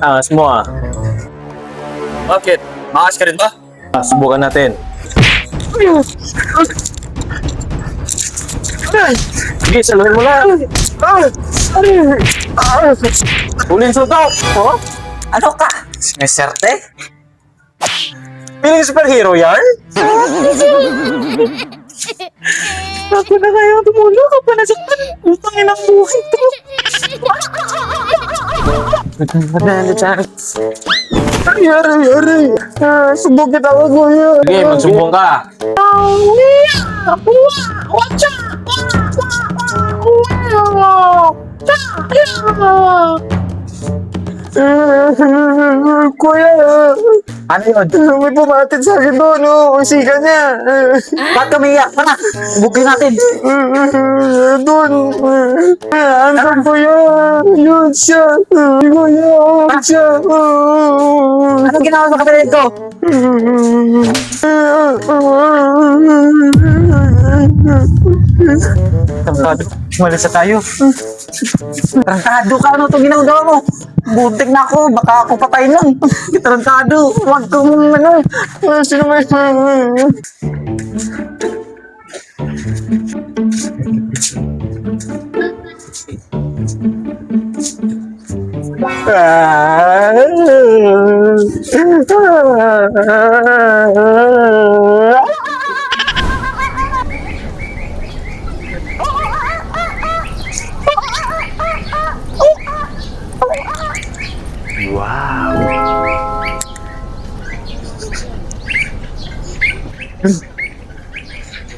Angas mo ah. Bakit? Makas ka rin ba? Subukan natin. Sige, saluhin mo lang. Ulin sultaw. Oh? Ano ka? Sineserte? Feeling superhero yan? Ako na kaya tumulong ka pa nasaktan. Utangin ang buhay to. Yari. Subok kita ako, kuya. Sige, magsumbong ka. Kuya, Ano yun? may pumatid sa akin doon, sika niya. Ba't umiyak? Tara, bugin natin. Doon. Hanggang kuya. Yun siya. Kuya, siya. Ano ginawa sa kapatid ko? Tarantado, umalis na tayo. Tarantado ka, ano itong ginagawa mo? Buntik na ako, baka ako patay nun. Tarantado, huwag kang ano. Sino may...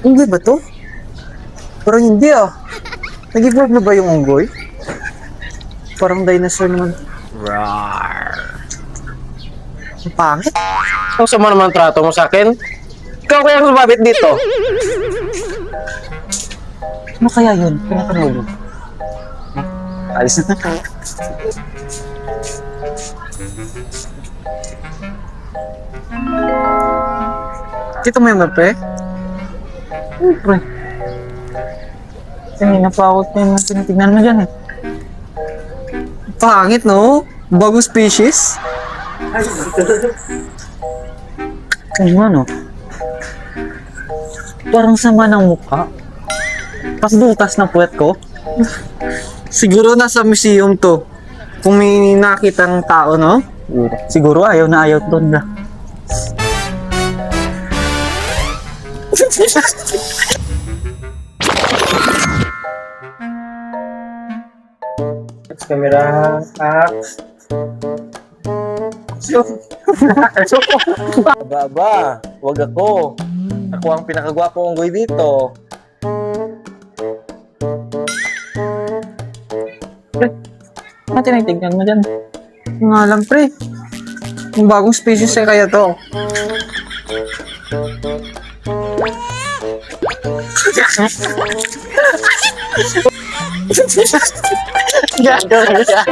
Unggoy ba to? Parang hindi ah. Nag-evolve na ba yung unggoy? Parang dinosaur naman. Ang pangit. Ang sama naman trato mo sa akin. Ikaw kaya sumabit dito. Ano kaya yun? Pinapanood mo. Alis na. Dito mo yung pre? Pre. Kanina pa ako tinitignan mo dyan eh. Pangit no? Bagong species? Kaya ano? Parang sama ng mukha. Pasdutas ng puwet ko. Siguro nasa museum to. Kung may nakitang tao, no? Siguro ayaw na ayaw doon na. Camera. Aba, wag ako. Ako ang pinakagwapong unggoy dito. Ano tinitignan mo dyan? Nga lang, pre. Yung bagong species eh kaya to. Gagawin siya.